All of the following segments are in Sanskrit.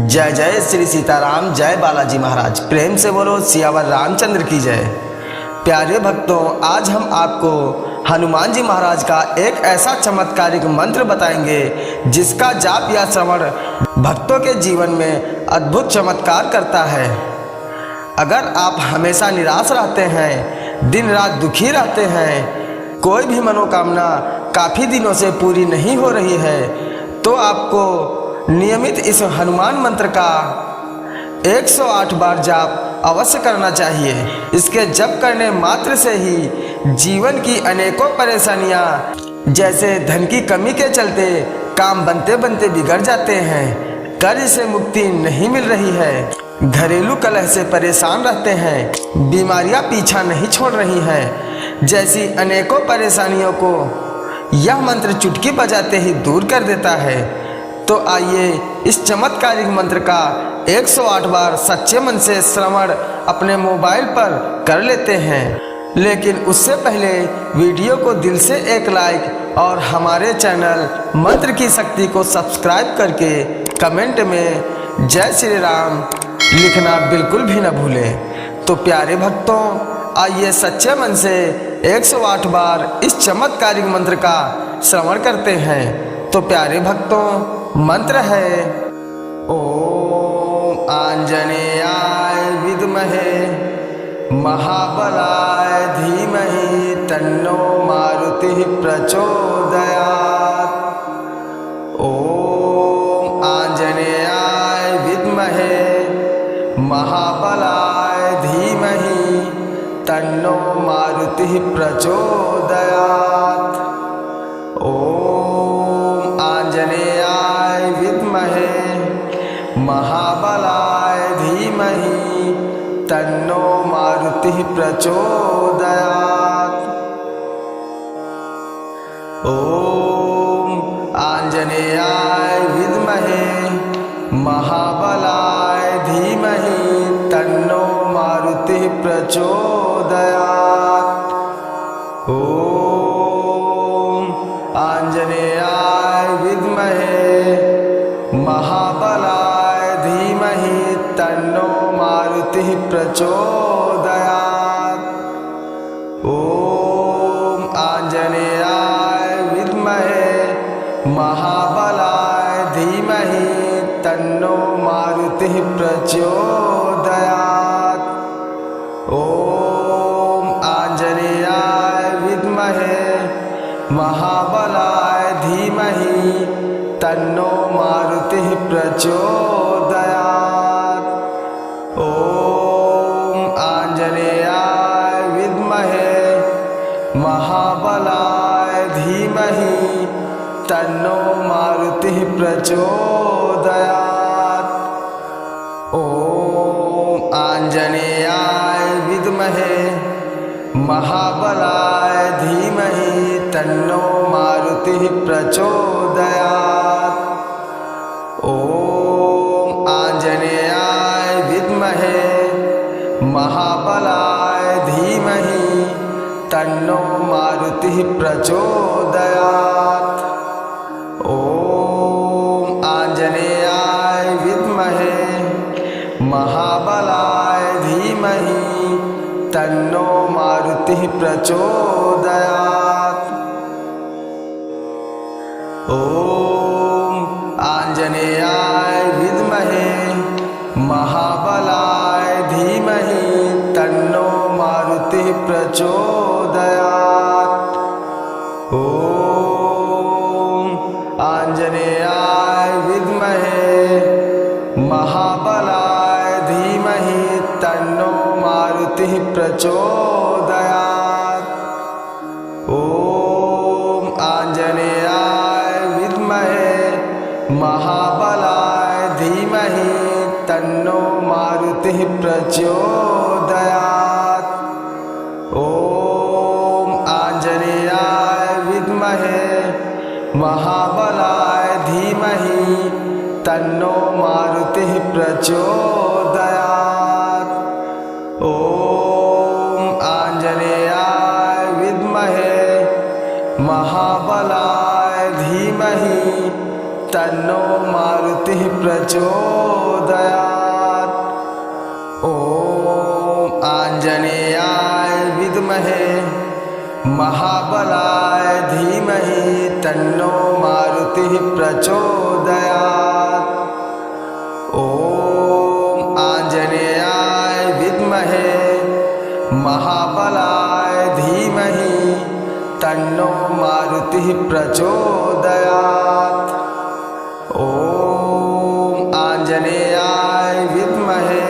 जय जय श्री सीताराम, जय बालाजी महाराज। प्रेम से बोलो सियावर रामचंद्र की जय। प्यारे भक्तों, आज हम आपको हनुमान जी महाराज का एक ऐसा चमत्कारिक मंत्र बताएंगे जिसका जाप या श्रवण भक्तों के जीवन में अद्भुत चमत्कार करता है। अगर आप हमेशा निराश रहते हैं, दिन रात दुखी रहते हैं, कोई भी मनोकामना काफ़ी दिनों से पूरी नहीं हो रही है, तो आपको नियमित इस हनुमान मंत्र का 108 बार जाप अवश्य करना चाहिए। इसके जप करने मात्र से ही जीवन की अनेकों परेशानियां, जैसे धन की कमी के चलते काम बनते बनते बिगड़ जाते हैं, कर्ज से मुक्ति नहीं मिल रही है, घरेलू कलह से परेशान रहते हैं, बीमारियां पीछा नहीं छोड़ रही हैं, जैसी अनेकों परेशानियों को यह मंत्र चुटकी बजाते ही दूर कर देता है। तो आइए इस चमत्कारिक मंत्र का 108 बार सच्चे मन से श्रवण अपने मोबाइल पर कर लेते हैं। लेकिन उससे पहले वीडियो को दिल से एक लाइक और हमारे चैनल मंत्र की शक्ति को सब्सक्राइब करके कमेंट में जय श्री राम लिखना बिल्कुल भी न भूलें। तो प्यारे भक्तों, आइए सच्चे मन से 108 बार इस चमत्कारिक मंत्र का श्रवण करते हैं। तो प्यारे भक्तों, मंत्र है ओम आंजनेयाय विद्महे महाबलाय धीमहि तन्नो मारुतिः प्रचोदयात्। ओम आंजनेयाय विद्महे महाबलाय धीमहि तन्नो मारुतिः प्रचोदयात्। ओम आंजनेयाय विद्महे महाबलाय धीमहि तन्नो मारुतिः प्रचोदयात्। ओम आंजनेयाय विद्महे महाबलाय धीमहि तन्नो मारुतिः प्रचोदयात्। ओम आंजनेयाय विद्महे महाबलाय धीमहि तन्नो मारुतिः प्रचोदयात्। ओम आंजनेयाय विद्महे महाबलाय धीमहि तन्नो मारुतिः प्रचोदयात्। ओम आंजनेयाय विद्महे महाबलाय धीमहि तन्नो मारुतिः प्रचोदयात्। ओम आंजनेयाय विद्महे महाबलाय धीमहि तन्नो मारुतिः प्रचोदयात्। ओम आंजनेयाय विद्महे महाबलाय धीमहि तन्नो मारुतिः प्रचोदयात्। ओम आंजनेयाय विद्महे महाबलाय धीमहि तन्नो मारुतिः प्रचोदयात्। ओम आंजनेयाय विद्महे महाबलाय धीमहि तन्नो मारुतिः प्रचोदयात्। ओम आंजनेयाय विद्महे महाबलाय धीमहि तन्नो मारुतिः प्रचोदयात्। ओम आंजनेयाय विद्महे महाबलाय धीमहि तन्नो मारुतिः प्रचोदयात्। ओम आंजनेयाय विद्महे महाबलाय धीमहि तन्नो मारुतिः प्रचोदयात्। ओम आंजनेयाय विद्महे महाबलाय धीमहि तन्नो मारुतिः प्रचोदयात्। ओम आंजनेयाय विद्महे महाबलाय धीमहि तन्नो मारुतिः प्रचोदयात्। ॐ आञ्जनेयाय विद्महे महाबलाय धीमहि तन्नो मारुतिः प्रचोदयात्। ॐ आञ्जनेयाय विद्महे महाबलाय धीमहि तन्नो मारुतिः प्रचोदयात्। ॐ आञ्जनेयाय विद्महे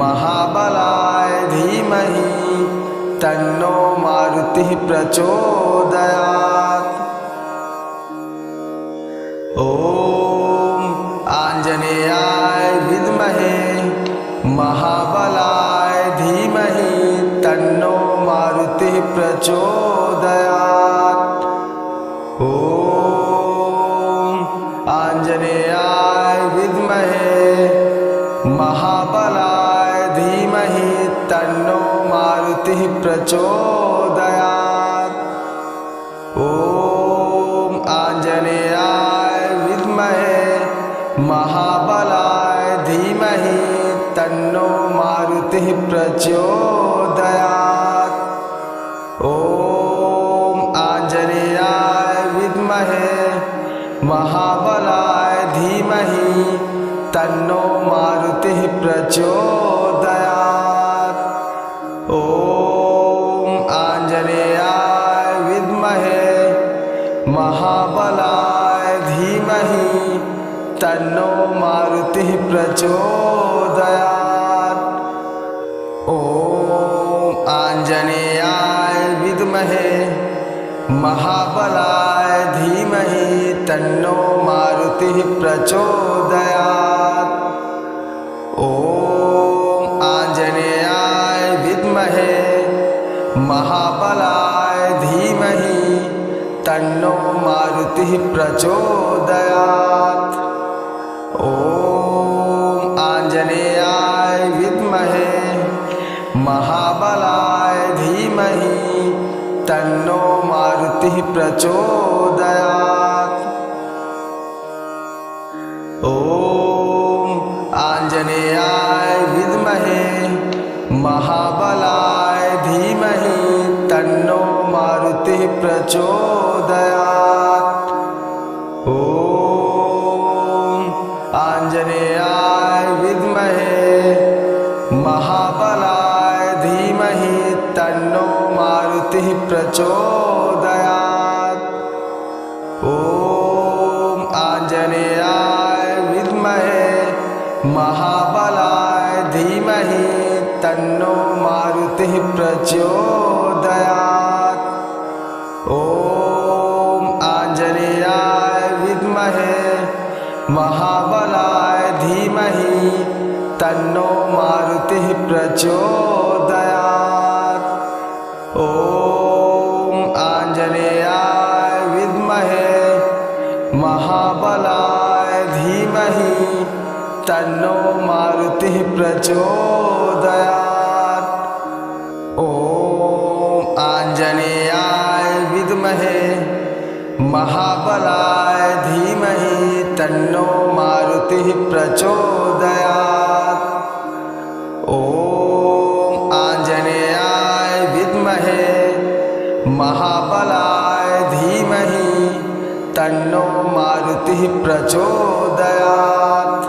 महाबलाय धीमहि तन्नो मारुतिः प्रचोदयात्। ॐ आञ्जनेयाय विद्महे महाबलाय धीमहि तन्नो मारुतिः प्रचोदयात्। ॐ आञ्जनेयाय विद्महे महाबलाय धीमहि तन्नो मारुतिः प्रचोदयात्। ॐ आञ्जनेयाय विद्महे महाबलाय धीमहि तन्नो मारुतिः प्रचोदयात्। ॐ आञ्जनेयाय विद्महे महाबलाय धीमहि तन्नो मारुतिः प्रचोदयात्। ॐ आञ्जनेयाय विद्महे महाबलाय धीमहि तन्नो मारुतिः प्रचोदयात्। ॐ आञ्जनेयाय विद्महे महाबलाय धीमहि तन्नो मारुतिः प्रचोदयात्। ॐ आञ्जनेयाय विद्महे महाबलाय धीमहि तन्नो मारुतिः प्रचोदयात्। ॐ आञ्जनेयाय विद्महे महाबलाय धीमहि तन्नो मारुतिः प्रचोदयात्। ॐ आञ्जनेयाय विद्महे महाबलाय धीमहि तन्नो मारुतिः प्रचोदयात्। ॐ आञ्जनेयाय विद्महे महाबलाय धीमहि तन्नो मारुतिः प्रचोदयात्। ॐ आञ्जनेयाय विद्महे महाबलाय धीमहि तन्नो मारुतिः प्रचोदयात्। ॐ आञ्जनेयाय विद्महे महाबलाय धीमहि तन्नो मारुतिः प्रचोदयात्। ॐ आञ्जनेयाय विद्महे महाबलाय धीमहि तन्नो मारुतिः प्रचोदयात्। ॐ आञ्जनेयाय विद्महे महाबलाय धीमहि तन्नो मारुतिः प्रचोदयात्। ॐ आञ्जनेयाय विद्महे महाबलाय धीमहि तन्नो मारुतिः प्रचोदयात्।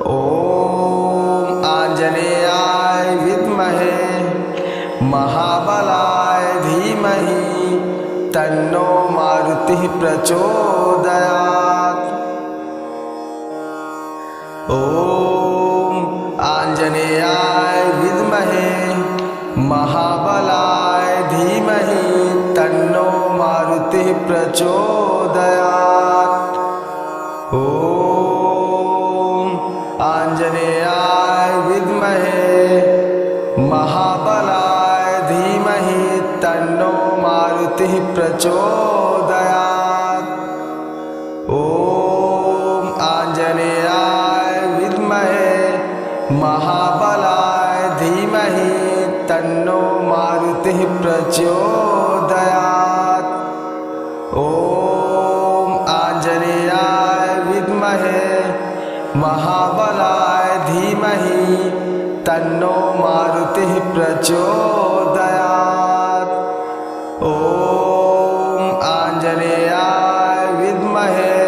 ॐ आञ्जनेयाय विद्महे महाबलाय धीमहि तन्नो मारुतिः प्रचोदयात्। ॐ आञ्जनेयाय विद्महे महाबलाय धीमहि तन्नो मारुतिः प्रचोदयात्। ॐ आञ्जनेयाय विद्महे महाबलाय धीमहि तन्नो मारुतिः प्रचोदयात्। ॐ आञ्जनेयाय विद्महे महाबलाय धीमहि तन्नो मारुतिः प्रचोदयात्। ॐ आञ्जनेयाय प्रचोदयात्। ॐ आञ्जनेयाय विद्महे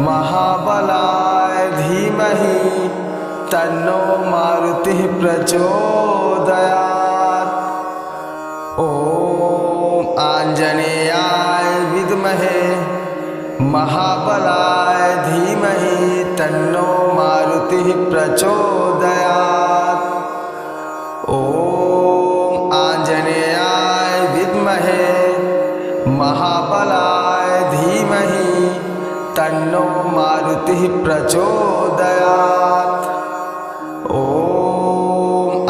महाबलाय धीमहि तन्नो मारुतिः प्रचोदयात्। ॐ आञ्जनेयाय विद्महे महाबलाय धीमहि तन्नो मारुतिः प्रचोदयात्। ॐ आञ्जनेयाय विद्महे महाबलाय धीमहि तन्नो मारुतिः प्रचोदयात्। ॐ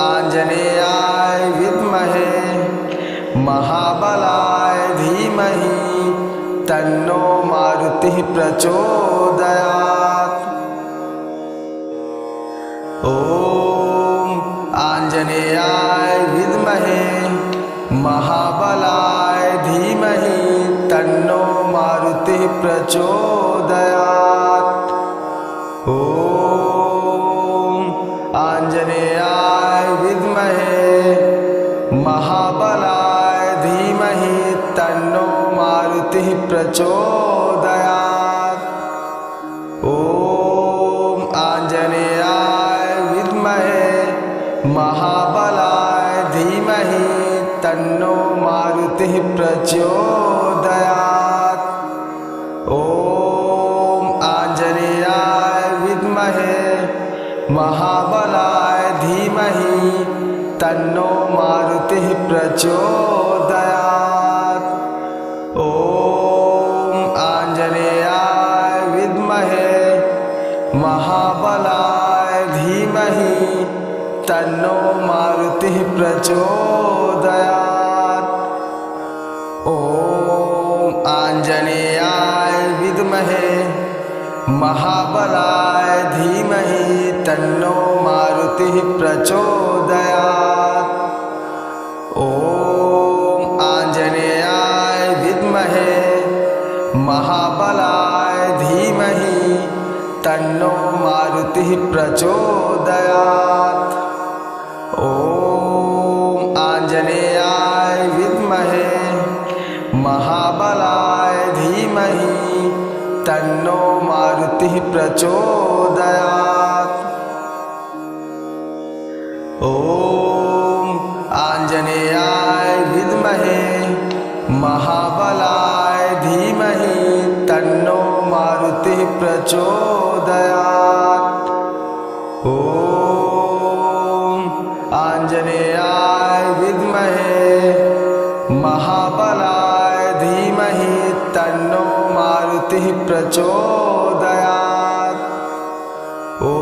आञ्जनेयाय विद्महे महाबलाय धीमहि तन्नो मारुतिः प्रचोदयात्। ॐ आञ्जनेयाय विद्महे महाबलाय धीमहि तन्नो मारुतिः प्रचोदयात्। ॐ आञ्जनेयाय विद्महे महाबलाय धीमहि तन्नो मारुतिः प्रचोदयात्। ॐ आञ्जनेयाय विद्महे महाबलाय धीमहि तन्नो मारुतिः प्रचोदयात्। ॐ आञ्जनेयाय विद्महे महाबलाय धीमहि तन्नो मारुतिः प्रचोदयात्। ॐ आञ्जनेयाय विद्महे महाबलाय धीमहि तन्नो मारुतिः प्रचोदयात्। ॐ आञ्जनेयाय विद्महे महाबलाय धीमहि तन्नो मारुतिः प्रचोदयात्। ॐ आञ्जनेयाय विद्महे महाबलाय धीमहि तन्नो मारुतिः प्रचोदयात्। ॐ आञ्जनेयाय विद्महे महाबलाय धीमहि तन्नो मारुतिः प्रचोदयात्। ॐ आञ्जनेयाय विद्महे महाबलाय धीमहि तन्नो मारुतिः प्रचोदयात्। ॐ आञ्जनेयाय विद्महे महाबलाय धीमहि तन्नो मारुतिः प्रचोदयात्। ॐ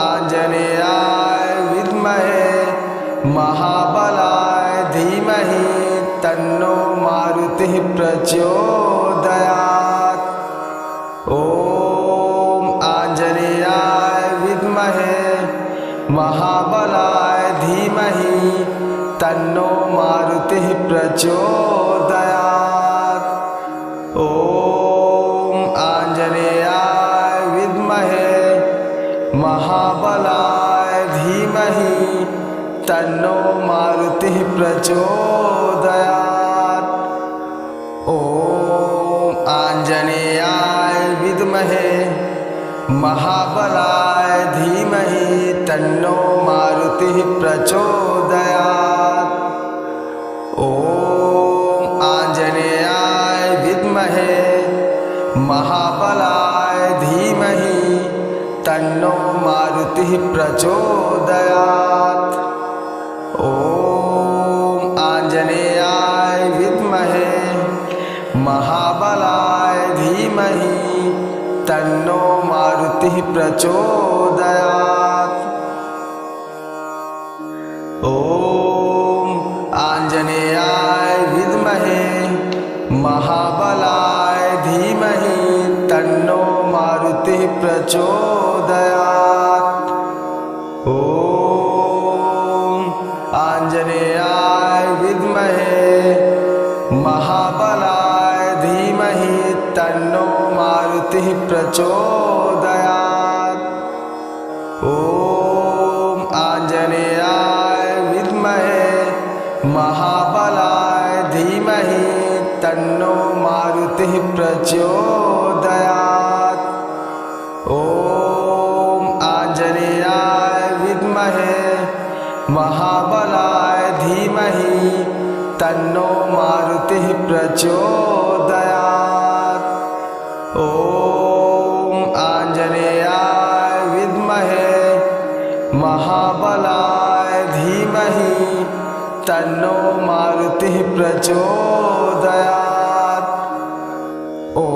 आञ्जनेयाय विद्महे महाबलाय धीमहि तन्नो मारुतिः प्रचोदयात्। ॐ आञ्जनेयाय विद्महे महाबलाय धीमहि तन्नो मारुतिः प्रचोदयात्। ॐ आञ्जनेयाय विद्महे महाबलाय धीमहि तन्नो मारुतिः प्रचोदयात्। ॐ आञ्जनेयाय विद्महे महाबलाय धीमहि तन्नो मारुतिः प्रचोदयात्। ॐ आञ्जनेयाय विद्महे महाबलाय धीमहि तन्नो मारुतिः प्रचोदयात्। ॐ आञ्जनेयाय विद्महे महाबलाय धीमहि तन्नो मारुतिः प्रचोदयात्। ॐ आञ्जनेयाय विद्महे महाबलाय धीमहि तन्नो मारुतिः प्रचोदयात्। ॐ आञ्जनेयाय विद्महे महाबलाय धीमहि तन्नो मारुतिः प्रचोदयात्। ॐ आञ्जनेयाय प्रचोदयात्। ॐ आञ्जनेयाय विद्महे महाबलाय धीमहि तन्नो मारुतिः प्रचोदयात्। ॐ आञ्जनेयाय विद्महे महाबलाय धीमहि तन्नो मारुतिः प्रचोदयात्। ॐ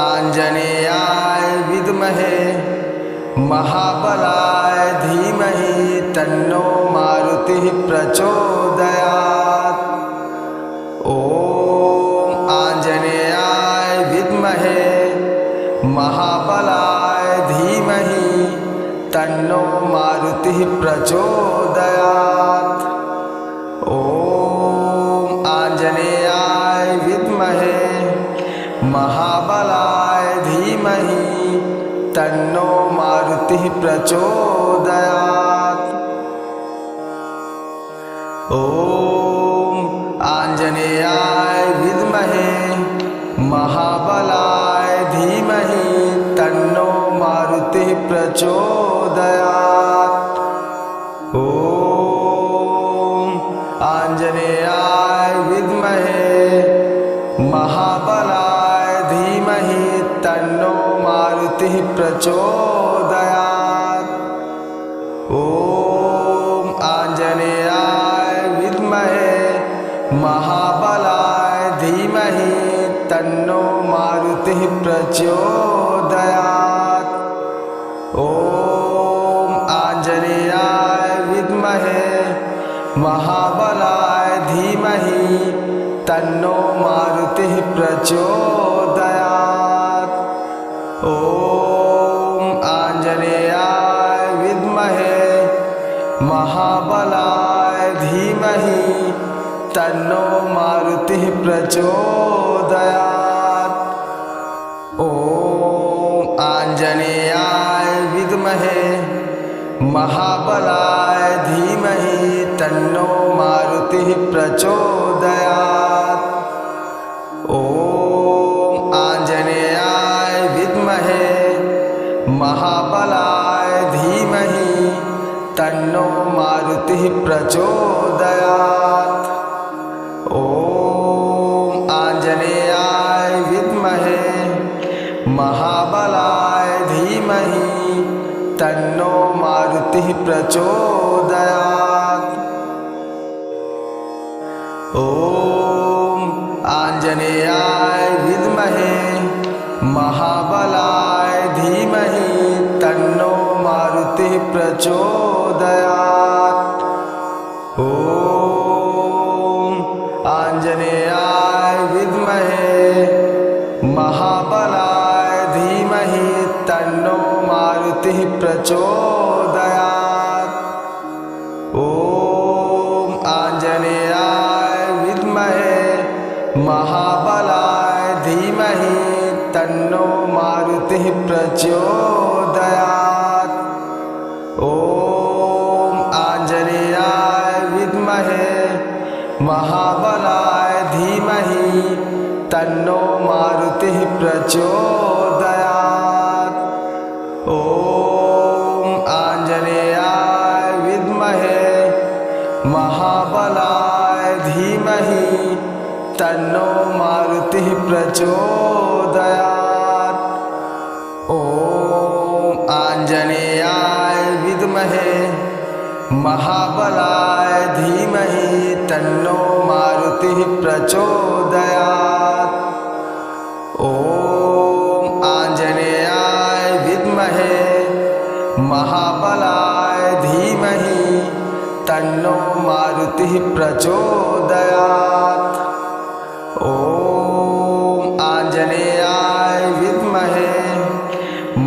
आञ्जनेयाय विद्महे महाबलाय धीमहि तन्नो मारुतिः प्रचोदयात्। ॐ आञ्जनेयाय विद्महे महाबलाय धीमहि तन्नो मारुतिः प्रचोदयात्। ॐ आञ्जनेयाय विद्महे महाबलाय धीमहि तन्नो मारुतिः प्रचोदयात्। ॐ आञ्जनेयाय विद्महे महाबलाय धीमहि तन्नो मारुतिः प्रचोदयात्। ॐ आञ्जनेयाय विद्महे महाबलाय धीमहि तन्नो मारुतिः प्रचोदयात्। ॐ आञ्जनेयाय विद्महे महाबलाय धीमहि तन्नो मारुतिः प्रचोदयात्। ॐ आञ्जनेयाय विद्महे महाबलाय धीमहि तन्नो मारुतिः प्रचोदयात्। ॐ आञ्जनेयाय विद्महे महाबलाय धीमहि तन्नो मारुतिः प्रचोदयात्। ॐ आञ्जनेयाय विद्महे महाबलाय धीमहि तन्नो मारुतिः प्रचोदयात्। ॐ आञ्जनेयाय विद्महे महाबलाय धीमहि तन्नो मारुतिः प्रचोदयात्। ॐ आञ्जनेयाय विद्महे महाबलाय धीमहि तन्नो मारुतिः प्रचोदयात्। ॐ आञ्जनेयाय विद्महे महाबलाय धीमहि तन्नो मारुतिः प्रचोदयात्। ॐ आञ्जनेयाय विद्महे महाबलाय धीमहि तन्नो मारुतिः प्रचोदयात्। ॐ आञ्जनेयाय विद्महे महाबलाय धीमहि तन्नो मारुतिः प्रचोदयात्। ॐ आञ्जनेयाय विद्महे महाबलाय धीमहि तन्नो मारुतिः प्रचोदयात्। ॐ आञ्जनेयाय विद्महे महाबलाय धीमहि तन्नो मारुतिः प्रचोदयात्। ॐ आञ्जनेयाय विद्महे महाबलाय धीमहि तन्नो मारुतिः प्रचोदयात्। ॐ आञ्जनेयाय विद्महे महाबलाय धीमहि तन्नो मारुतिः प्रचोदयात्। ॐ आञ्जनेयाय विद्महे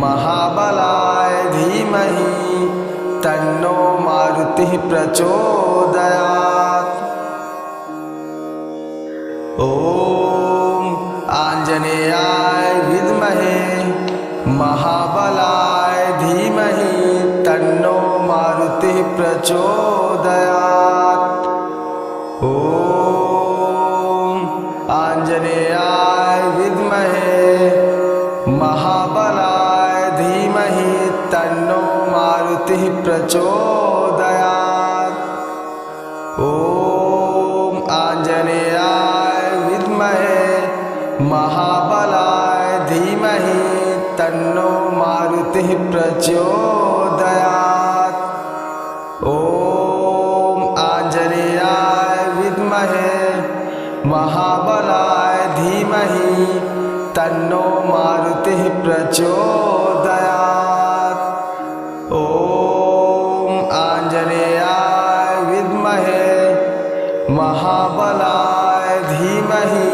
महाबलाय धीमहि तन्नो मारुतिः प्रचोदयात्। ॐ आञ्जनेयाय विद्महे महाबलाय धीमहि तन्नो मारुतिः प्रचोदयात्। ॐ आञ्जनेयाय विद्महे प्रचोदयात्। ॐ आञ्जनेयाय विद्महे महाबलाय धीमहि तन्नो मारुतिः प्रचोदयात्। ॐ आञ्जनेयाय विद्महे महाबलाय धीमहि तन्नो मारुतिः प्रचोदयात्। ॐ आञ्जनेयाय विद्महे महाबलाय धीमहि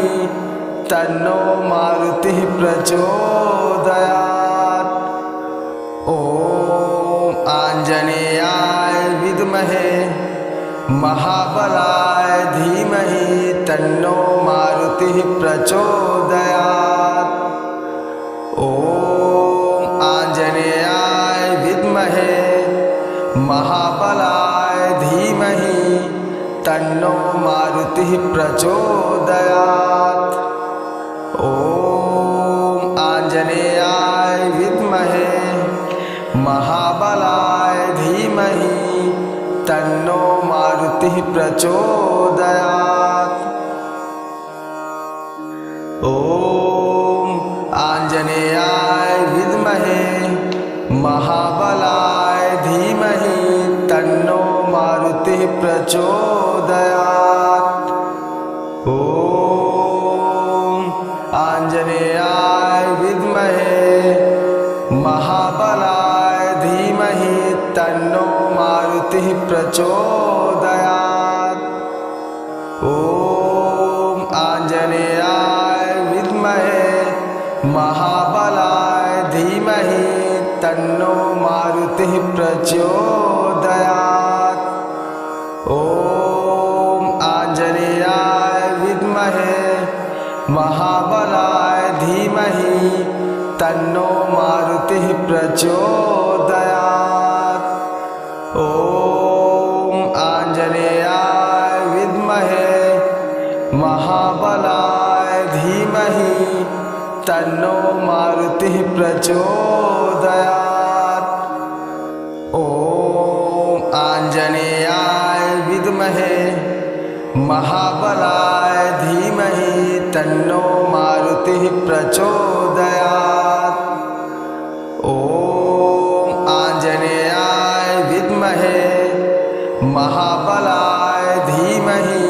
तन्नो मारुतिः प्रचोदयात्। ॐ आञ्जनेयाय विद्महे महाबलाय धीमहि तन्नो मारुतिः प्रचोदयात्। ॐ आञ्जनेयाय विद्महे महाबलाय धीमहि तन्नो मारुतिः प्रचोदयात्। ॐ आञ्जनेयाय विद्महे महाबलाय धीमहि तन्नो मारुतिः प्रचोदयात्। ॐ आञ्जनेयाय विद्महे महाबलाय धीमहि तन्नो मारुतिः प्रचोदयात्। ॐ आञ्जनेयाय विद्महे महाबलाय धीमहि तन्नो मारुतिः प्रचोदयात्। ॐ आञ्जनेयाय विद्महे महाबलाय धीमहि तन्नो मारुतिः प्रचोदयात्। ॐ आञ्जनेयाय विद्महे महाबलाय धीमहि तन्नो मारुतिः प्रचोदयात्। ॐ आञ्जनेयाय विद्महे महाबलाय धीमहि तन्नो मारुतिः प्रचोदयात्। ॐ आञ्जनेयाय विद्महे महाबलाय धीमहि तन्नो मारुतिः प्रचोदयात्। ॐ आञ्जनेयाय विद्महे महाबलाय धीमहि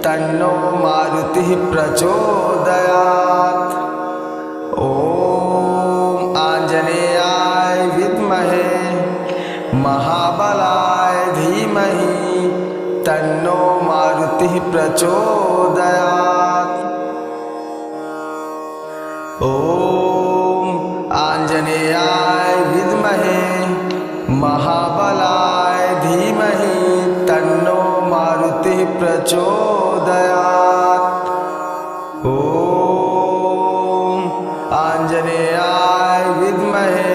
तन्नो मारुतिः प्रचोदयात्। ॐ आञ्जनेयाय विद्महे महाबलाय धीमहि तन्नो मारुतिः प्रचोदयात्। ॐ आञ्जनेयाय विद्महे महाबलाय धीमहि तन्नो मारुतिः प्रचोदयात्। ॐ आञ्जनेयाय विद्महे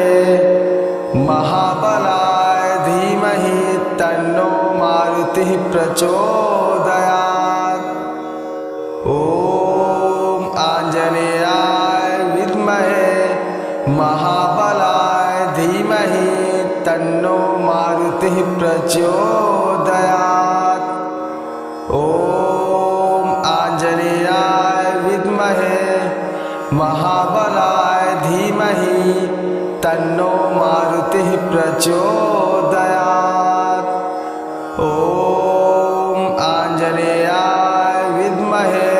महाबलाय धीमहि तन्नो मारुतिः प्रचोदयात्। ॐ आञ्जनेयाय विद्महे महाबलाय धीमहि तन्नो मारुतिः प्रचोदयात्। ॐ आञ्जनेयाय विद्महे महाबलाय धीमहि तन्नो मारुतिः प्रचोदयात्। ॐ आञ्जनेयाय विद्महे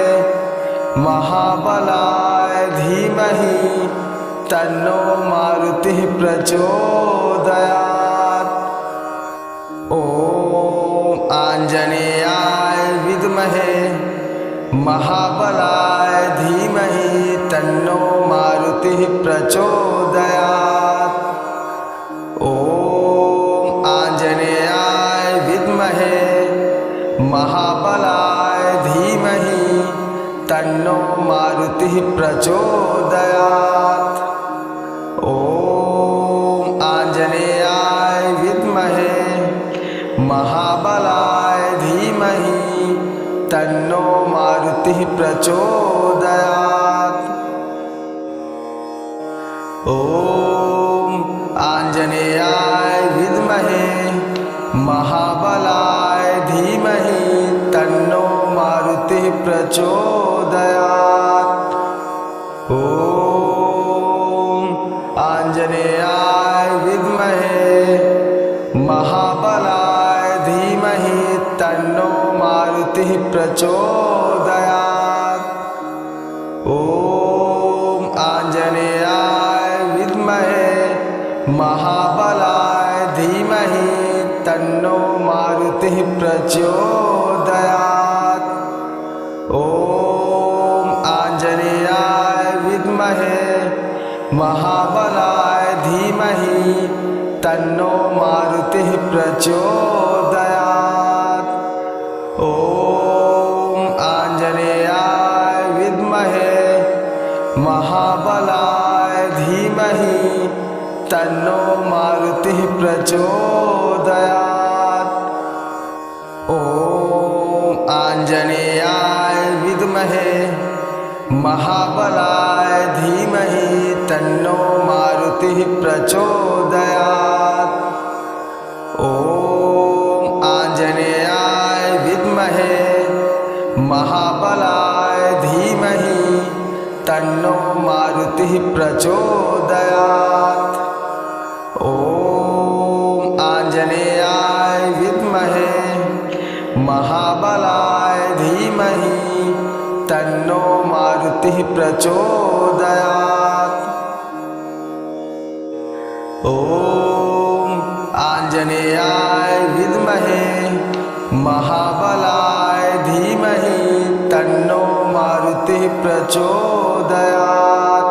महाबलाय धीमहि तन्नो मारुतिः प्रचोदयात्। ॐ आञ्जनेयाय विद्महे महाबलाय धीमहि तन्नो मारुतिः प्रचोदयात्। ॐ आञ्जनेयाय विद्महे महाबलाय धीमहि तन्नो मारुतिः प्रचोदयात्। ॐ आञ्जनेयाय विद्महे महाबलाय धीमहि तन्नो मारुतिः प्रचोदयात्। ॐ आञ्जनेयाय विद्महे प्रचोदयात्। ॐ आञ्जनेयाय विद्महे महाबलाय धीमहि तन्नो मारुतिः प्रचोदयात्। ॐ आञ्जनेयाय विद्महे महाबलाय धीमहि तन्नो मारुतिः प्रचोदयात्। ॐ आञ्जनेयाय विद्महे महाबलाय धीमहि तन्नो मारुतिः प्रचोदयात्। ॐ आञ्जनेयाय विद्महे महाबलाय धीमहि तन्नो मारुतिः प्रचोदयात्। ॐ आञ्जनेयाय विद्महे महाबलाय धीमहि तन्नो मारुतिः प्रचोदयात्। ॐ आञ्जनेयाय विद्महे महाबलाय धीमहि तन्नो मारुतिः प्रचोदयात्। ॐ आञ्जनेयाय विद्महे महाबलाय धीमहि तन्नो मारुतिः प्रचोदयात्। ॐ आञ्जनेयाय विद्महे महाबलाय धीमहि तन्नो मारुतिः प्रचोदयात्।